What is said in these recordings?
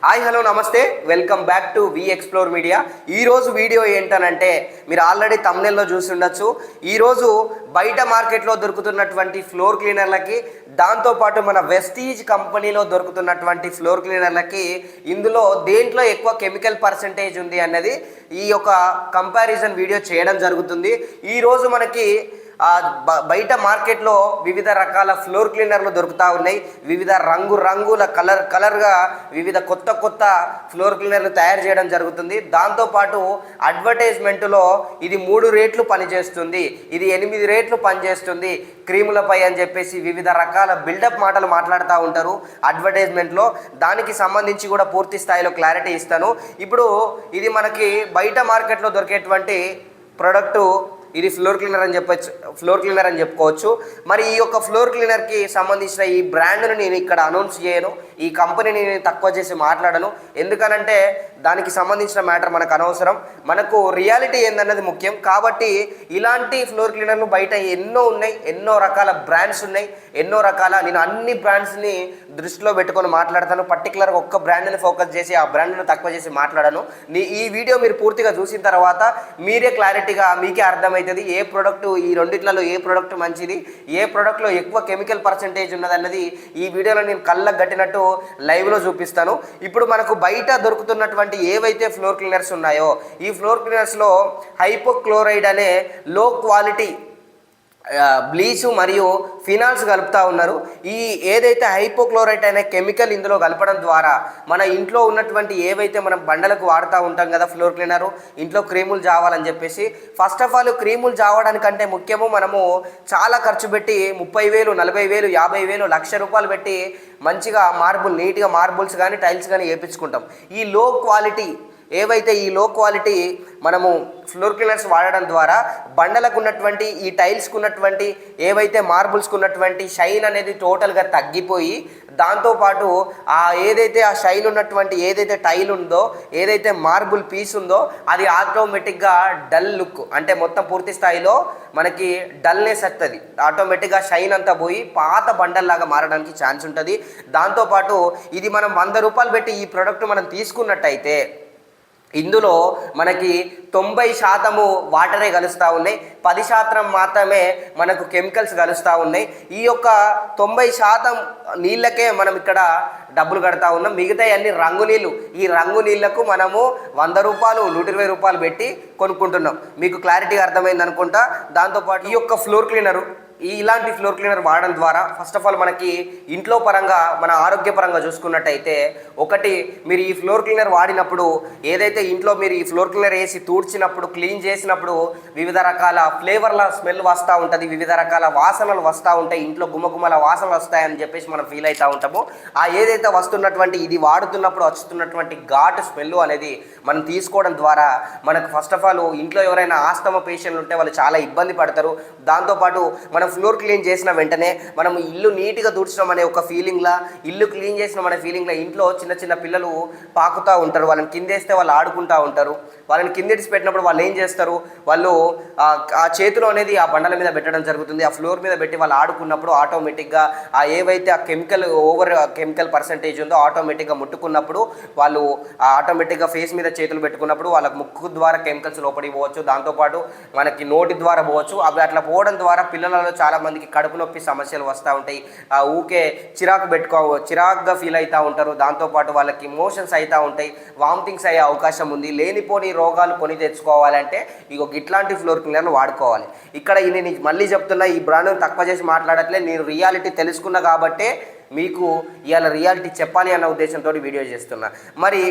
Hi hello నమస్తే, welcome back to we explore media. ఈరోజు video ఏంటనంటే మీరు ఆల్రెడీ తమ్నెల్లో చూసి ఉండొచ్చు. ఈరోజు బయట మార్కెట్లో దొరుకుతున్నటువంటి ఫ్లోర్ క్లీనర్లకి, దాంతోపాటు మన వెస్టీజ్ కంపెనీలో దొరుకుతున్నటువంటి ఫ్లోర్ క్లీనర్లకి ఇందులో దేంట్లో ఎక్కువ కెమికల్ పర్సెంటేజ్ ఉంది అన్నది ఈ యొక్క కంపారిజన్ వీడియో చేయడం జరుగుతుంది. ఈరోజు మనకి బయట మార్కెట్లో వివిధ రకాల ఫ్లోర్ క్లీనర్లు దొరుకుతూ ఉన్నాయి. వివిధ రంగుల కలర్గా వివిధ కొత్త ఫ్లోర్ క్లీనర్లు తయారు చేయడం జరుగుతుంది. దాంతోపాటు అడ్వర్టైజ్మెంట్లో ఇది 3 రేట్లు పనిచేస్తుంది, ఇది 8 రేట్లు పనిచేస్తుంది క్రీములపై అని చెప్పేసి వివిధ రకాల బిల్డప్ మాటలు మాట్లాడుతూ ఉంటారు అడ్వర్టైజ్మెంట్లో. దానికి సంబంధించి కూడా పూర్తి స్థాయిలో క్లారిటీ ఇస్తాను. ఇప్పుడు ఇది మనకి బయట మార్కెట్లో దొరికేటువంటి ప్రోడక్టు, ఇది ఫ్లోర్ క్లీనర్ అని చెప్పుకోవచ్చు. మరి ఈ యొక్క ఫ్లోర్ క్లీనర్కి సంబంధించిన ఈ బ్రాండ్ను నేను ఇక్కడ అనౌన్స్ చేయను, ఈ కంపెనీని నేను తక్కువ చేసి మాట్లాడను. ఎందుకనంటే దానికి సంబంధించిన మ్యాటర్ మనకు అనవసరం. మనకు రియాలిటీ ఏందన్నది ముఖ్యం. కాబట్టి ఇలాంటి ఫ్లోర్ క్లీనర్లు బయట ఎన్నో ఉన్నాయి, ఎన్నో రకాల బ్రాండ్స్ ఉన్నాయి, నేను అన్ని బ్రాండ్స్ని దృష్టిలో పెట్టుకొని మాట్లాడతాను. పర్టికులర్గా ఒక్క బ్రాండ్ని ఫోకస్ చేసి ఆ బ్రాండ్ను తక్కువ చేసి మాట్లాడను. ఈ వీడియో మీరు పూర్తిగా చూసిన తర్వాత మీరే క్లారిటీగా మీకే అర్థమైంది ఏ ప్రోడక్ట్, ఈ రెండిట్లలో ఏ ప్రోడక్ట్ మంచిది, ఏ ప్రోడక్ట్లో ఎక్కువ కెమికల్ పర్సెంటేజ్ ఉన్నదన్నది ఈ వీడియోలో నేను కళ్ళకు గట్టినట్టు లైవ్లో చూపిస్తాను. ఇప్పుడు మనకు బయట దొరుకుతున్నటువంటి ఏవైతే ఫ్లోర్ క్లీనర్స్ ఉన్నాయో ఈ ఫ్లోర్ క్లీనర్స్లో హైపోక్లోరైడ్ అనే లో క్వాలిటీ బ్లీచ్ మరియు ఫినాల్స్ కలుపుతూ ఉన్నారు. ఈ ఏదైతే హైపోక్లోరైడ్ అనే కెమికల్ ఇందులో కలపడం ద్వారా మన ఇంట్లో ఉన్నటువంటి ఏవైతే మనం బండలకు వాడుతూ ఉంటాం కదా ఫ్లోర్ క్లీనరు, ఇంట్లో క్రీములు జావాలని చెప్పేసి, ఫస్ట్ ఆఫ్ ఆల్ క్రీములు జావడానికంటే ముఖ్యము మనము చాలా ఖర్చు పెట్టి 30,000, 40,000, 50,000, ₹1,00,000 పెట్టి మంచిగా నీట్గా మార్బుల్స్ కానీ టైల్స్ కానీ వేయించుకుంటాం. ఈ లో క్వాలిటీ మనము ఫ్లోర్ క్లీనర్స్ వాడడం ద్వారా బండలకు ఉన్నటువంటి, ఈ టైల్స్కు ఉన్నటువంటి, ఏవైతే మార్బుల్స్కు ఉన్నటువంటి షైన్ అనేది టోటల్గా తగ్గిపోయి, దాంతోపాటు ఏదైతే ఆ షైన్ ఉన్నటువంటి ఏదైతే టైల్ ఉందో, ఏదైతే మార్బుల్ పీస్ ఉందో అది ఆటోమేటిక్గా డల్ లుక్, అంటే మొత్తం పూర్తి స్థాయిలో మనకి డల్నెస్ వస్తుంది. ఆటోమేటిక్గా షైన్ అంతా పోయి పాత బండల్లాగా మారడానికి ఛాన్స్ ఉంటుంది. దాంతోపాటు ఇది మనం ₹100 పెట్టి ఈ ప్రోడక్ట్ మనం తీసుకున్నట్టయితే ఇందులో మనకి 90% వాటరే కలుస్తూ ఉన్నాయి, 10% మాత్రమే మనకు కెమికల్స్ కలుస్తూ ఉన్నాయి. ఈ యొక్క 90% నీళ్ళకే మనం ఇక్కడ డబ్బులు కడతా ఉన్నాం. మిగతా అన్ని రంగు నీళ్ళు. ఈ రంగు నీళ్లకు మనము ₹100, ₹120 పెట్టి కొనుక్కుంటున్నాం. మీకు క్లారిటీగా అర్థమైంది అనుకుంటా. దాంతోపాటు ఈ యొక్క ఫ్లోర్ క్లీనరు, ఇలాంటి ఫ్లోర్ క్లీనర్ వాడడం ద్వారా ఫస్ట్ ఆఫ్ ఆల్ మనకి ఇంట్లో పరంగా, మన ఆరోగ్యపరంగా చూసుకున్నట్టయితే, ఒకటి, మీరు ఈ ఫ్లోర్ క్లీనర్ వాడినప్పుడు ఏదైతే ఇంట్లో మీరు ఈ ఫ్లోర్ క్లీనర్ వేసి తూడ్చినప్పుడు, క్లీన్ చేసినప్పుడు వివిధ రకాల ఫ్లేవర్ల స్మెల్ వస్తూ ఉంటుంది, వివిధ రకాల వాసనలు వస్తూ ఉంటాయి, ఇంట్లో గుమగుమల వాసనలు వస్తాయని చెప్పేసి మనం ఫీల్ అవుతూ ఉంటాము. ఏదైతే వస్తున్నటువంటి, ఇది వాడుతున్నప్పుడు వస్తున్నటువంటి ఘాటు స్మెల్ అనేది మనం తీసుకోవడం ద్వారా మనకు ఫస్ట్ ఆఫ్ ఆల్ ఇంట్లో ఎవరైనా ఆస్తమా పేషెంట్లు ఉంటే వాళ్ళు చాలా ఇబ్బంది పడతారు. దాంతోపాటు మనం ఫ్లోర్ క్లీన్ చేసిన వెంటనే మనం ఇల్లు నీట్గా తుడిచినాం అనే ఒక ఫీలింగ్లా, ఇల్లు క్లీన్ చేసినాం అనే ఫీలింగ్లా ఇంట్లో చిన్న పిల్లలు పాకుతూ ఉంటారు. వాళ్ళని కిందేస్తే వాళ్ళు ఆడుకుంటూ ఉంటారు. వాళ్ళని కిందెడిసి పెట్టినప్పుడు వాళ్ళు ఏం చేస్తారు, వాళ్ళు ఆ చేతిలో అనేది ఆ బండల మీద పెట్టడం జరుగుతుంది. ఆ ఫ్లోర్ మీద పెట్టి వాళ్ళు ఆడుకున్నప్పుడు ఆటోమేటిక్గా ఏవైతే ఆ కెమికల్ పర్సెంటేజ్ ఉందో ఆటోమేటిక్గా ముట్టుకున్నప్పుడు వాళ్ళు ఆటోమేటిక్గా ఫేస్ మీద చేతులు పెట్టుకున్నప్పుడు వాళ్ళకి ముక్కు ద్వారా కెమికల్స్ లోపలికి పోవచ్చు, దాంతోపాటు మనకి నోటి ద్వారా పోవచ్చు. అవి అట్లా పోవడం ద్వారా పిల్లలలో చాలామందికి కడుపు నొప్పి సమస్యలు వస్తూ ఉంటాయి. ఊకే చిరాకుగా ఫీల్ అవుతూ ఉంటారు. దాంతోపాటు వాళ్ళకి మోషన్స్ అవుతూ ఉంటాయి, వామిటింగ్స్ అయ్యే అవకాశం ఉంది. లేనిపోని రోగాలు కొని తెచ్చుకోవాలంటే ఇట్లాంటి ఫ్లోర్ క్లీనర్లు వాడుకోవాలి. ఇక్కడ నేను మళ్ళీ చెప్తున్నా, ఈ బ్రాండ్ను తక్కువ చేసి మాట్లాడట్లే, నేను రియాలిటీ తెలుసుకున్నా కాబట్టే మీకు ఇవాళ రియాలిటీ చెప్పాలి అన్న ఉద్దేశంతో వీడియో చేస్తున్నా. మరి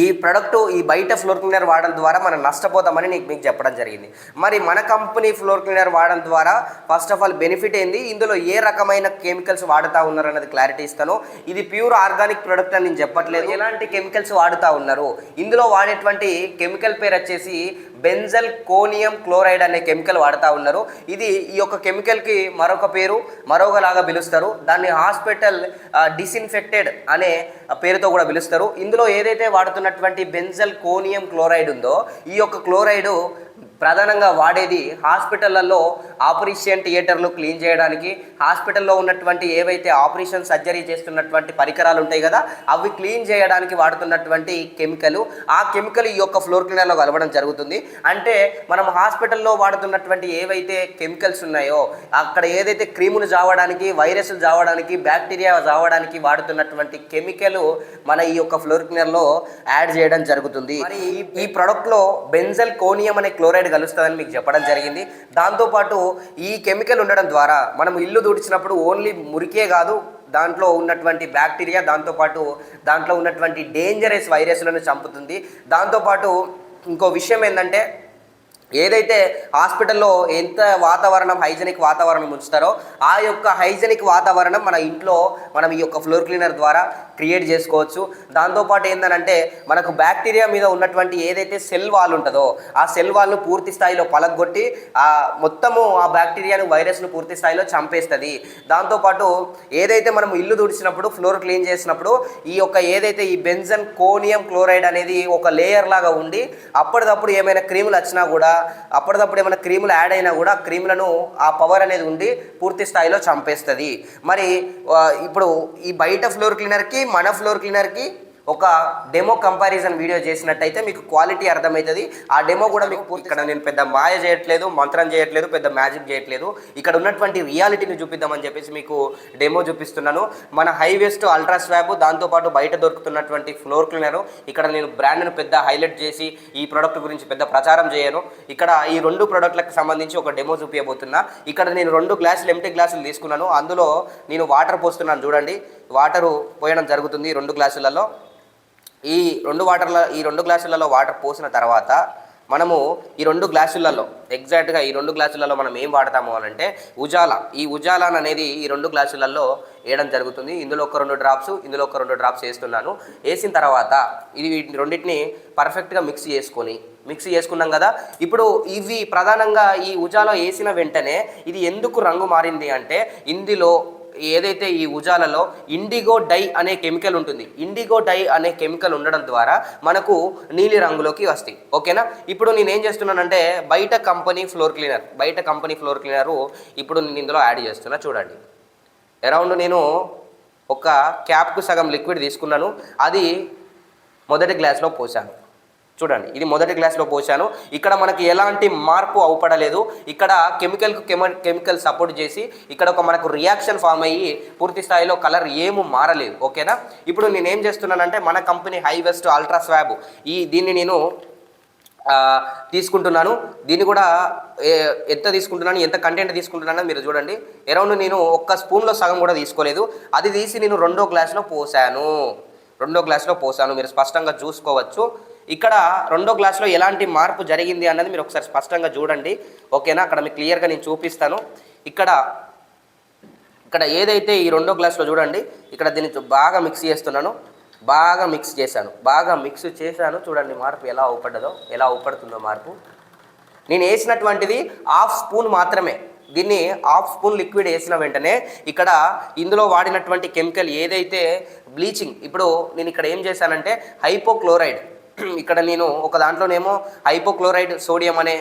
ఈ ప్రోడక్ట్, ఈ బయట ఫ్లోర్ క్లీనర్ వాడడం ద్వారా మనం నష్టపోతామని మీకు చెప్పడం జరిగింది. మరి మన కంపెనీ ఫ్లోర్ క్లీనర్ వాడడం ద్వారా ఫస్ట్ ఆఫ్ ఆల్ బెనిఫిట్ ఏంది, ఇందులో ఏ రకమైన కెమికల్స్ వాడుతూ ఉన్నారు అన్నది క్లారిటీ ఇస్తాను. ఇది ప్యూర్ ఆర్గానిక్ ప్రోడక్ట్ అని నేను చెప్పట్లేదు. ఎలాంటి కెమికల్స్ వాడుతూ ఉన్నారు, ఇందులో వాడేటువంటి కెమికల్ పేరు వచ్చేసి బెంజల్ కోనియం క్లోరైడ్ అనే కెమికల్ వాడుతూ ఉన్నారు. ఇది ఈ యొక్క కెమికల్కి మరొక పేరు, మరొకలాగా పిలుస్తారు. దాన్ని హాస్పిటల్ డిస్ఇన్ఫెక్టెడ్ అనే పేరుతో కూడా పిలుస్తారు. ఇందులో ఏదైతే వాడుతున్నటువంటి బెంజల్ కోనియం క్లోరైడ్ ఉందో ఈ యొక్క క్లోరైడ్ ప్రధానంగా వాడేది హాస్పిటళ్లలో ఆపరేషన్ థియేటర్లు క్లీన్ చేయడానికి, హాస్పిటల్లో ఉన్నటువంటి ఏవైతే ఆపరేషన్ సర్జరీ చేస్తున్నటువంటి పరికరాలు ఉంటాయి కదా, అవి క్లీన్ చేయడానికి వాడుతున్నటువంటి కెమికల్. ఆ కెమికల్ ఈ యొక్క ఫ్లోర్ క్లీనర్లో కలవడం జరుగుతుంది. అంటే మనం హాస్పిటల్లో వాడుతున్నటువంటి ఏవైతే కెమికల్స్ ఉన్నాయో, అక్కడ ఏదైతే క్రిములు జావడానికి, వైరస్లు జావడానికి, బ్యాక్టీరియా జావడానికి వాడుతున్నటువంటి కెమికల్ మన ఈ యొక్క ఫ్లోర్ క్లీనర్లో యాడ్ చేయడం జరుగుతుంది. మరి ఈ ప్రోడక్ట్లో బెంజల్ కోనియం అనే క్లోరైడ్ కలుస్తుందని మీకు చెప్పడం జరిగింది. దాంతోపాటు ఈ కెమికల్ ఉండడం ద్వారా మనం ఇల్లు తుడిచినప్పుడు ఓన్లీ మురికే కాదు, దాంట్లో ఉన్నటువంటి బ్యాక్టీరియా, దాంతోపాటు దాంట్లో ఉన్నటువంటి డేంజరస్ వైరస్లను చంపుతుంది. దాంతోపాటు ఇంకో విషయం ఏంటంటే, ఏదైతే హాస్పిటల్లో ఎంత వాతావరణం హైజెనిక్ వాతావరణం ఉంచుతారో ఆ యొక్క హైజెనిక్ వాతావరణం మన ఇంట్లో మనం ఈ యొక్క ఫ్లోర్ క్లీనర్ ద్వారా క్రియేట్ చేసుకోవచ్చు. దాంతోపాటు ఏంటంటే మనకు బ్యాక్టీరియా మీద ఉన్నటువంటి ఏదైతే సెల్ వాల్ ఉంటుందో ఆ సెల్ వాల్ను పూర్తి స్థాయిలో పలగొట్టి మొత్తము ఆ బ్యాక్టీరియాను, వైరస్ను పూర్తి స్థాయిలో చంపేస్తుంది. దాంతోపాటు ఏదైతే మనం ఇల్లు తుడిచినప్పుడు, ఫ్లోర్ క్లీన్ చేసినప్పుడు ఈ యొక్క ఏదైతే ఈ బెంజన్ కోనియం క్లోరైడ్ అనేది ఒక లేయర్ లాగా ఉండి అప్పటిదప్పుడు ఏమైనా క్రీములు వచ్చినా కూడా, అప్పటిదప్పుడు ఏమైనా క్రీములు యాడ్ అయినా కూడా క్రీములను ఆ పవర్ అనేది ఉండి పూర్తి స్థాయిలో చంపేస్తుంది. మరి ఇప్పుడు ఈ బయట ఫ్లోర్ క్లీనర్కి, మన ఫ్లోర్ క్లీనర్కి ఒక డెమో కంపారిజన్ వీడియో చేసినట్టయితే మీకు క్వాలిటీ అర్థమవుతుంది. ఆ డెమో కూడా మీకు ఇక్కడ నేను పెద్ద మాయ చేయట్లేదు, మంత్రం చేయట్లేదు, పెద్ద మ్యాజిక్ చేయట్లేదు, ఇక్కడ ఉన్నటువంటి రియాలిటీని చూపిద్దామని చెప్పేసి మీకు డెమో చూపిస్తున్నాను. మన హైవేస్ట్ అల్ట్రా స్వాబ్, దాంతోపాటు బయట దొరుకుతున్నటువంటి ఫ్లోర్ క్లీనరు. ఇక్కడ నేను బ్రాండ్ను పెద్ద హైలైట్ చేసి ఈ ప్రోడక్ట్ గురించి పెద్ద ప్రచారం చేయను. ఇక్కడ ఈ రెండు ప్రోడక్ట్లకు సంబంధించి ఒక డెమో చూపించబోతున్నా. ఇక్కడ నేను 2 గ్లాసులు, ఎంటీ గ్లాసులు తీసుకున్నాను. అందులో నేను వాటర్ పోస్తున్నాను. చూడండి, వాటరు పోయడం జరుగుతుంది 2 గ్లాసులలో. ఈ 2 గ్లాసులలో వాటర్ పోసిన తర్వాత మనము ఈ 2 గ్లాసులలో ఎగ్జాక్ట్గా ఈ 2 గ్లాసులలో మనం ఏం వాడతాము అని అంటే ఉజాలా. ఈ ఉజాలా అనేది ఈ 2 గ్లాసులలో వేయడం జరుగుతుంది. ఇందులో ఒక 2 డ్రాప్స్, ఇందులో ఒక 2 డ్రాప్స్ వేస్తున్నాను. వేసిన తర్వాత ఇది రెండింటిని పర్ఫెక్ట్గా మిక్స్ చేసుకున్నాం కదా. ఇప్పుడు ఇవి ప్రధానంగా ఈ ఉజాలా వేసిన వెంటనే ఇది ఎందుకు రంగు మారింది అంటే, ఇందులో ఏదైతే ఈ ఉజాలలో ఇండిగో డై అనే కెమికల్ ఉంటుంది. ఇండిగో డై అనే కెమికల్ ఉండడం ద్వారా మనకు నీలి రంగులోకి వస్తాయి. ఓకేనా. ఇప్పుడు నేను ఏం చేస్తున్నానంటే బయట కంపెనీ ఫ్లోర్ క్లీనరు ఇప్పుడు నేను ఇందులో యాడ్ చేస్తున్నా. చూడండి, అరౌండ్ నేను ఒక క్యాప్కు సగం లిక్విడ్ తీసుకున్నాను. అది మొదటి గ్లాస్లో పోసాను. చూడండి, ఇది మొదటి గ్లాస్లో పోసాను. ఇక్కడ మనకి ఎలాంటి మార్పు అవపడలేదు. ఇక్కడ కెమికల్ సపోర్ట్ చేసి ఇక్కడ ఒక మనకు రియాక్షన్ ఫామ్ అయ్యి పూర్తి స్థాయిలో కలర్ ఏమీ మారలేదు. ఓకేనా. ఇప్పుడు నేను ఏం చేస్తున్నానంటే మన కంపెనీ హైవెస్ట్ అల్ట్రా స్వాబ్ దీన్ని నేను తీసుకుంటున్నాను. దీన్ని కూడా ఎంత తీసుకుంటున్నాను, ఎంత కంటెంట్ తీసుకుంటున్నానో మీరు చూడండి. అరౌండ్ నేను 1 స్పూన్లో సగం కూడా తీసుకోలేదు. అది తీసి నేను 2వ గ్లాస్లో పోసాను. మీరు స్పష్టంగా చూసుకోవచ్చు. ఇక్కడ 2వ గ్లాస్లో ఎలాంటి మార్పు జరిగింది అన్నది మీరు ఒకసారి స్పష్టంగా చూడండి. ఓకేనా. అక్కడ మీకు క్లియర్గా నేను చూపిస్తాను. ఇక్కడ ఏదైతే ఈ 2వ గ్లాస్లో చూడండి, ఇక్కడ దీన్ని బాగా మిక్స్ చేస్తున్నాను. బాగా మిక్స్ చేశాను. చూడండి మార్పు ఎలా అవుపడుతుందో మార్పు. నేను వేసినటువంటిది 1/2 స్పూన్ మాత్రమే. దీన్ని 1/2 స్పూన్ లిక్విడ్ వేసిన వెంటనే ఇక్కడ ఇందులో వాడినటువంటి కెమికల్ ఏదైతే బ్లీచింగ్, ఇప్పుడు నేను ఇక్కడ ఏం చేశానంటే హైపోక్లోరైడ్, ఇక్కడ నేను ఒక దాంట్లోనేమో హైపోక్లోరైడ్ సోడియం అనే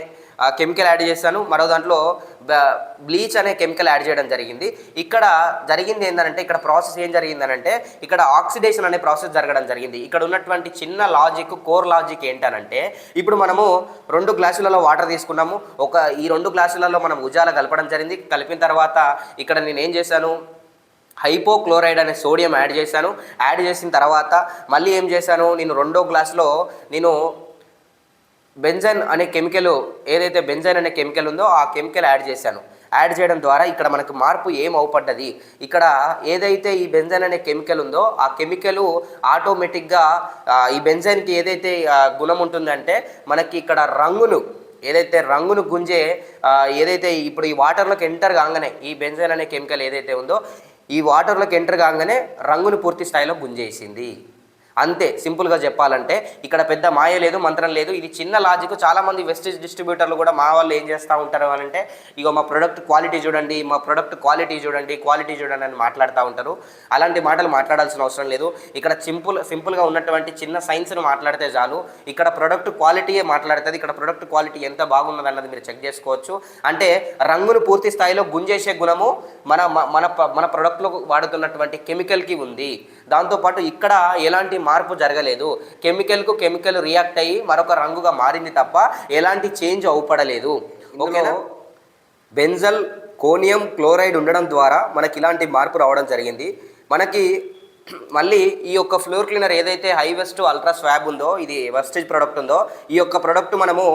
కెమికల్ యాడ్ చేశాను, మరో దాంట్లో బ్లీచ్ అనే కెమికల్ యాడ్ చేయడం జరిగింది. ఇక్కడ జరిగింది ఏంటంటే, ఇక్కడ ప్రాసెస్ ఏం జరిగిందనంటే ఇక్కడ ఆక్సిడేషన్ అనే ప్రాసెస్ జరగడం జరిగింది. ఇక్కడ ఉన్నటువంటి చిన్న కోర్ లాజిక్ ఏంటనంటే, ఇప్పుడు మనము 2 గ్లాసులలో వాటర్ తీసుకున్నాము. ఈ 2 గ్లాసులలో మనం ఉజాలా కలపడం జరిగింది. కలిపిన తర్వాత ఇక్కడ నేను ఏం చేశాను, హైపోక్లోరైడ్ అనే సోడియం యాడ్ చేసిన తర్వాత మళ్ళీ ఏం చేశాను, నేను 2వ గ్లాసులో నేను బెంజైన్ అనే కెమికల్, ఏదైతే బెంజైన్ అనే కెమికల్ ఉందో ఆ కెమికల్ యాడ్ చేయడం ద్వారా ఇక్కడ మనకు మార్పు ఏం అవుపడ్డది. ఇక్కడ ఏదైతే ఈ బెంజైన్ అనే కెమికల్ ఉందో ఆ కెమికల్ ఆటోమేటిక్గా ఈ బెంజైన్కి ఏదైతే గుణం ఉంటుందంటే మనకి ఇక్కడ రంగును గుంజే ఏదైతే ఇప్పుడు ఈ వాటర్లోకి ఎంటర్ కాగానే ఈ బెంజైన్ అనే కెమికల్ ఏదైతే ఉందో ఈ వాటర్లోకి ఎంటర్ కాగానే రంగును పూర్తి స్థాయిలో గుంజేసింది. అంతే సింపుల్గా చెప్పాలంటే ఇక్కడ పెద్ద మాయ లేదు, మంత్రం లేదు. ఇది చిన్న లాజిక్. చాలామంది వెస్టేజ్ డిస్ట్రిబ్యూటర్లు కూడా మా వాళ్ళు ఏం చేస్తూ ఉంటారు అని అంటే, ఇగో మా ప్రొడక్ట్ క్వాలిటీ చూడండి, మా ప్రొడక్ట్ క్వాలిటీ చూడండి, క్వాలిటీ చూడండి అని మాట్లాడుతూ ఉంటారు. అలాంటి మాటలు మాట్లాడాల్సిన అవసరం లేదు. ఇక్కడ సింపుల్గా ఉన్నటువంటి చిన్న సైన్స్ను మాట్లాడితే చాలు. ఇక్కడ ప్రొడక్ట్ క్వాలిటీయే మాట్లాడుతుంది. ఇక్కడ ప్రొడక్ట్ క్వాలిటీ ఎంత బాగున్నది అన్నది మీరు చెక్ చేసుకోవచ్చు. అంటే రంగును పూర్తి స్థాయిలో గుంజేసే గుణము మన మన మన ప్రొడక్ట్లో వాడుతున్నటువంటి కెమికల్కి ఉంది. దాంతోపాటు ఇక్కడ ఎలాంటి మార్పు జరగలేదు. కెమికల్కు కెమికల్ రియాక్ట్ అయ్యి మరొక రంగుగా మారింది తప్ప ఎలాంటి చేంజ్ అవుపడలేదు. ఓకేనా. బెంజల్ కోనియం క్లోరైడ్ ఉండడం ద్వారా మనకి ఇలాంటి మార్పు రావడం జరిగింది. మనకి మళ్ళీ ఈ యొక్క ఫ్లోర్ క్లీనర్ ఏదైతే హైవెస్ట్ అల్ట్రా స్వాబ్ ఉందో, ఇది వెస్టేజ్ ప్రోడక్ట్ ఉందో, ఈ యొక్క ప్రోడక్ట్ మనము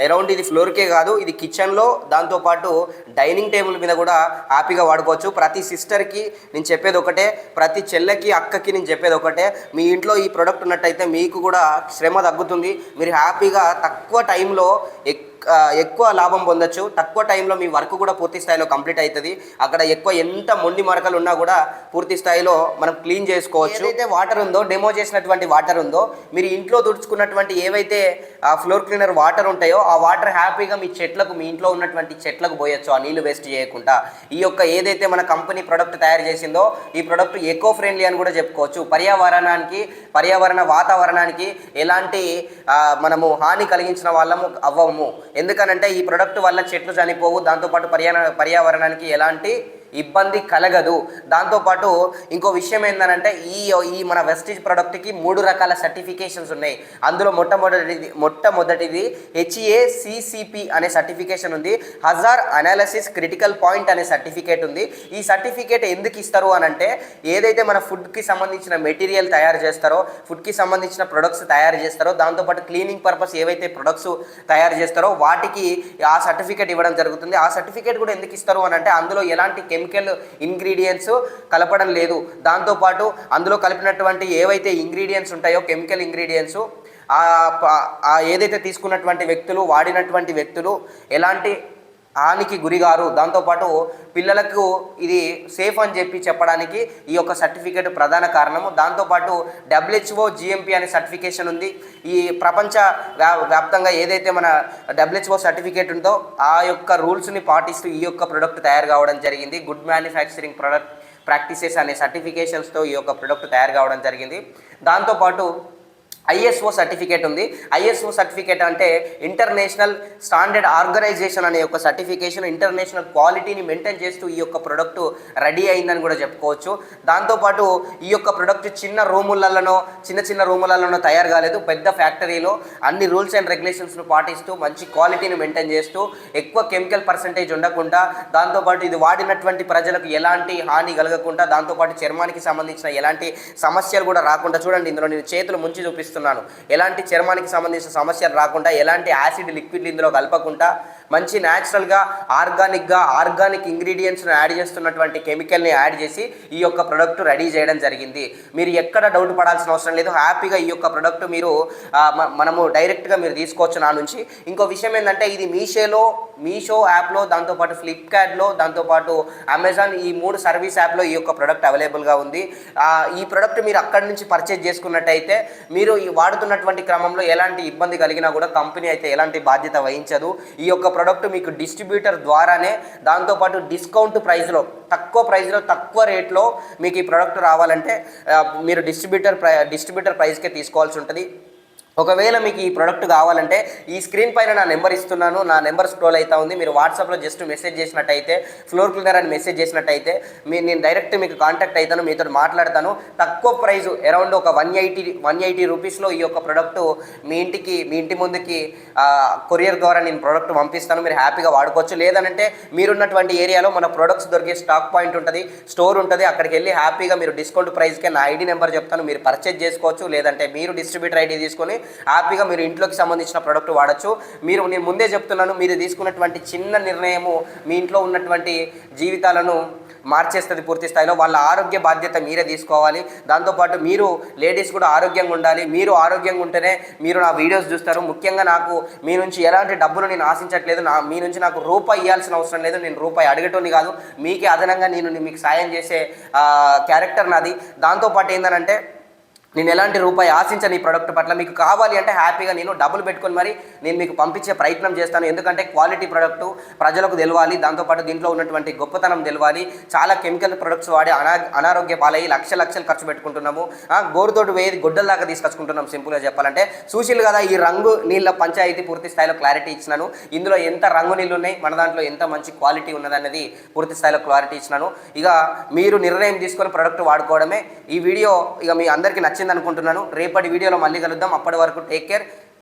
అరౌండ్ ఇది ఫ్లోర్కే కాదు, ఇది కిచెన్లో దాంతోపాటు డైనింగ్ టేబుల్ మీద కూడా హ్యాపీగా వాడుకోవచ్చు. ప్రతి సిస్టర్కి నేను చెప్పేది ఒకటే, ప్రతి చెల్లెకి అక్కకి నేను చెప్పేది ఒకటే, మీ ఇంట్లో ఈ ప్రోడక్ట్ ఉన్నట్టయితే మీకు కూడా శ్రమ తగ్గుతుంది. మీరు హ్యాపీగా తక్కువ టైంలో ఎక్కువ లాభం పొందొచ్చు. తక్కువ టైంలో మీ వర్క్ కూడా పూర్తి స్థాయిలో కంప్లీట్ అవుతుంది. అక్కడ ఎక్కువ ఎంత మొండి మరకలు ఉన్నా కూడా పూర్తి స్థాయిలో మనం క్లీన్ చేసుకోవచ్చు. ఏదైతే వాటర్ ఉందో, డెమో చేసినటువంటి వాటర్ ఉందో, మీరు ఇంట్లో తుడుచుకున్నటువంటి ఏవైతే ఫ్లోర్ క్లీనర్ వాటర్ ఉంటాయో ఆ వాటర్ హ్యాపీగా మీ చెట్లకు, మీ ఇంట్లో ఉన్నటువంటి చెట్లకు పోయొచ్చు, ఆ నీళ్లు వేస్ట్ చేయకుండా. ఈ యొక్క ఏదైతే మన కంపెనీ ప్రొడక్ట్ తయారు చేసిందో ఈ ప్రొడక్ట్ ఎకో ఫ్రెండ్లీ అని కూడా చెప్పుకోవచ్చు. పర్యావరణ వాతావరణానికి ఎలాంటి మనము హాని కలిగించిన వాళ్ళము అవ్వము. ఎందుకనంటే ఈ ప్రొడక్ట్ వల్ల చెట్లు చనిపోవు, దాంతోపాటు పర్యావరణానికి ఎలాంటి ఇబ్బంది కలగదు. దాంతోపాటు ఇంకో విషయం ఏంటంటే ఈ మన వెస్టేజ్ ప్రోడక్ట్కి 3 రకాల సర్టిఫికేషన్స్ ఉన్నాయి. అందులో మొట్టమొదటిది HACCP అనే సర్టిఫికేషన్ ఉంది. హజార్ అనాలిసిస్ క్రిటికల్ పాయింట్ అనే సర్టిఫికేట్ ఉంది. ఈ సర్టిఫికేట్ ఎందుకు ఇస్తారు అని అంటే, ఏదైతే మన ఫుడ్కి సంబంధించిన మెటీరియల్ తయారు చేస్తారో, ఫుడ్కి సంబంధించిన ప్రొడక్ట్స్ తయారు చేస్తారో, దాంతోపాటు క్లీనింగ్ పర్పస్ ఏవైతే ప్రొడక్ట్స్ తయారు చేస్తారో వాటికి ఆ సర్టిఫికేట్ ఇవ్వడం జరుగుతుంది. ఆ సర్టిఫికేట్ కూడా ఎందుకు ఇస్తారు అని అంటే, అందులో ఎలాంటి కెమికల్ ఇంగ్రీడియంట్స్ కలపడం లేదు. దాంతోపాటు అందులో కలిపినటువంటి ఏవైతే ఇంగ్రీడియంట్స్ ఉంటాయో కెమికల్ ఇంగ్రీడియంట్స్ ఏదైతే తీసుకున్నటువంటి వ్యక్తులు, వాడినటువంటి వ్యక్తులు ఎలాంటి హానికి గురిగారు. దాంతోపాటు పిల్లలకు ఇది సేఫ్ అని చెప్పడానికి ఈ యొక్క సర్టిఫికేట్ ప్రధాన కారణము. దాంతోపాటు WHO GMP అనే సర్టిఫికేషన్ ఉంది. ఈ ప్రపంచ వ్యాప్తంగా ఏదైతే మన WHO సర్టిఫికేట్ ఉందో ఆ యొక్క రూల్స్ని పాటిస్తూ ఈ యొక్క ప్రొడక్ట్ తయారు కావడం జరిగింది. గుడ్ మ్యానుఫ్యాక్చరింగ్ ప్రొడక్ట్ ప్రాక్టీసెస్ అనే సర్టిఫికేషన్స్తో ఈ యొక్క ప్రొడక్ట్ తయారు కావడం జరిగింది. దాంతోపాటు ISO సర్టిఫికేట్ ఉంది. ISO సర్టిఫికేట్ అంటే ఇంటర్నేషనల్ స్టాండర్డ్ ఆర్గనైజేషన్ అనే ఒక సర్టిఫికేషన్. ఇంటర్నేషనల్ క్వాలిటీని మెయింటైన్ చేస్తూ ఈ యొక్క ప్రొడక్ట్ రెడీ అయిందని కూడా చెప్పుకోవచ్చు. దాంతోపాటు ఈ యొక్క ప్రొడక్ట్ చిన్న రూములలోనో తయారు కాలేదు. పెద్ద ఫ్యాక్టరీలో అన్ని రూల్స్ అండ్ రెగ్యులేషన్స్ను పాటిస్తూ మంచి క్వాలిటీని మెయింటైన్ చేస్తూ ఎక్కువ కెమికల్ పర్సెంటేజ్ ఉండకుండా, దాంతోపాటు ఇది వాడినటువంటి ప్రజలకు ఎలాంటి హాని కలగకుండా, దాంతోపాటు చర్మానికి సంబంధించిన ఎలాంటి సమస్యలు కూడా రాకుండా. చూడండి, ఇందులో నేను చేతులు ముంచి చూపిస్తున్నాను. ఎలాంటి చర్మానికి సంబంధించిన సమస్యలు రాకుండా, ఎలాంటి యాసిడ్ లిక్విడ్లు ఇందులో కలపకుండా, మంచి న్యాచురల్గా ఆర్గానిక్ ఇంగ్రీడియంట్స్ను యాడ్ చేస్తున్నటువంటి కెమికల్ని యాడ్ చేసి ఈ యొక్క ప్రొడక్ట్ రెడీ చేయడం జరిగింది. మీరు ఎక్కడ డౌట్ పడాల్సిన అవసరం లేదు. హ్యాపీగా ఈ యొక్క ప్రొడక్ట్ మనము డైరెక్ట్గా మీరు తీసుకోవచ్చు నా నుంచి. ఇంకో విషయం ఏంటంటే, ఇది మీషో యాప్లో, దాంతోపాటు ఫ్లిప్కార్ట్లో, దాంతోపాటు అమెజాన్, ఈ 3 సర్వీస్ యాప్లో ఈ యొక్క ప్రొడక్ట్ అవైలబుల్గా ఉంది. ఈ ప్రొడక్ట్ మీరు అక్కడి నుంచి పర్చేజ్ చేసుకున్నట్టయితే మీరు ఈ వాడుతున్నటువంటి క్రమంలో ఎలాంటి ఇబ్బంది కలిగినా కూడా కంపెనీ అయితే ఎలాంటి బాధ్యత వహించదు. ఈ యొక్క ప్రొడక్ట్ మీకు డిస్ట్రిబ్యూటర్ ద్వారానే, దాంతోపాటు డిస్కౌంట్ ప్రైస్లో, తక్కువ రేట్లో మీకు ఈ ప్రొడక్ట్ రావాలంటే మీరు డిస్ట్రిబ్యూటర్ ప్రైస్కే తీసుకోవాల్సి ఉంటుంది. ఒకవేళ మీకు ఈ ప్రోడక్ట్ కావాలంటే ఈ స్క్రీన్ పైన నా నెంబర్ ఇస్తున్నాను, నా నెంబర్ స్క్రోల్ అవుతా ఉంది. మీరు వాట్సాప్లో జస్ట్ మెసేజ్ చేసినట్టయితే, ఫ్లోర్ క్లీనర్ అని మెసేజ్ చేసినట్టయితే నేను డైరెక్ట్ మీకు కాంటాక్ట్ అవుతాను, మీతో మాట్లాడతాను. తక్కువ ప్రైజు అరౌండ్ ఒక 180 రూపీస్లో ఈ యొక్క ప్రోడక్ట్ మీ ఇంటి ముందుకి కొరియర్ ద్వారా నేను ప్రోడక్ట్ పంపిస్తాను. మీరు హ్యాపీగా వాడుకోవచ్చు. లేదనంటే మీరున్నటువంటి ఏరియాలో మన ప్రోడక్ట్స్ దొరికే స్టాక్ పాయింట్ ఉంటుంది, స్టోర్ ఉంటుంది. అక్కడికి వెళ్ళి హ్యాపీగా మీరు డిస్కౌంట్ ప్రైస్కే నా ఐడి నెంబర్ చెప్తాను, మీరు పర్చేజ్ చేసుకోవచ్చు. లేదంటే మీరు డిస్ట్రిబ్యూటర్ ఐడి తీసుకొని హ్యాపీగా మీరు ఇంట్లోకి సంబంధించిన ప్రోడక్ట్ వాడచ్చు. నేను ముందే చెప్తున్నాను, మీరు తీసుకున్నటువంటి చిన్న నిర్ణయము మీ ఇంట్లో ఉన్నటువంటి జీవితాలను మార్చేస్తుంది పూర్తి స్థాయిలో. వాళ్ళ ఆరోగ్య బాధ్యత మీరే తీసుకోవాలి. దాంతోపాటు మీరు లేడీస్ కూడా ఆరోగ్యంగా ఉండాలి. మీరు ఆరోగ్యంగా ఉంటేనే మీరు నా వీడియోస్ చూస్తారు. ముఖ్యంగా నాకు మీ నుంచి ఎలాంటి డబ్బులు నేను ఆశించట్లేదు. మీ నుంచి నాకు రూపాయి ఇవ్వాల్సిన అవసరం లేదు. నేను రూపాయి అడగటోని కాదు, మీకే అదనంగా నేను మీకు సాయం చేసే క్యారెక్టర్ నాది. దాంతోపాటు ఏంటంటే నేను ఎలాంటి రూపాయి ఆశించను ఈ ప్రోడక్ట్ పట్ల. మీకు కావాలి అంటే హ్యాపీగా నేను డబ్బులు పెట్టుకొని మరి నేను మీకు పంపించే ప్రయత్నం చేస్తాను. ఎందుకంటే క్వాలిటీ ప్రోడక్ట్ ప్రజలకు తెలవాలి, దాంతోపాటు దీంట్లో ఉన్నటువంటి గొప్పతనం తెలవాలి. చాలా కెమికల్ ప్రొడక్ట్స్ వాడి అనారోగ్య పాలయ్యి లక్షలు ఖర్చు పెట్టుకుంటున్నాము. గోరుతోటి వేది గొడ్డల దాకా తీసుకొచ్చుకుంటున్నాం. సింపుల్గా చెప్పాలంటే చూసిల్లు కదా ఈ రంగు నీళ్ళ పంచాయతీ పూర్తి స్థాయిలో క్లారిటీ ఇచ్చినాను. ఇందులో ఎంత రంగు నీళ్ళు ఉన్నాయి, మన దాంట్లో ఎంత మంచి క్వాలిటీ ఉన్నదనేది పూర్తి స్థాయిలో క్లారిటీ ఇచ్చినాను. ఇక మీరు నిర్ణయం తీసుకొని ప్రోడక్ట్ వాడుకోవడమే. ఈ వీడియో ఇక మీ అందరికీ నచ్చింది అనుకుంటున్నాను. రేపటి వీడియోలో మళ్ళీ కలుద్దాం. అప్పటి వరకు టేక్ కేర్.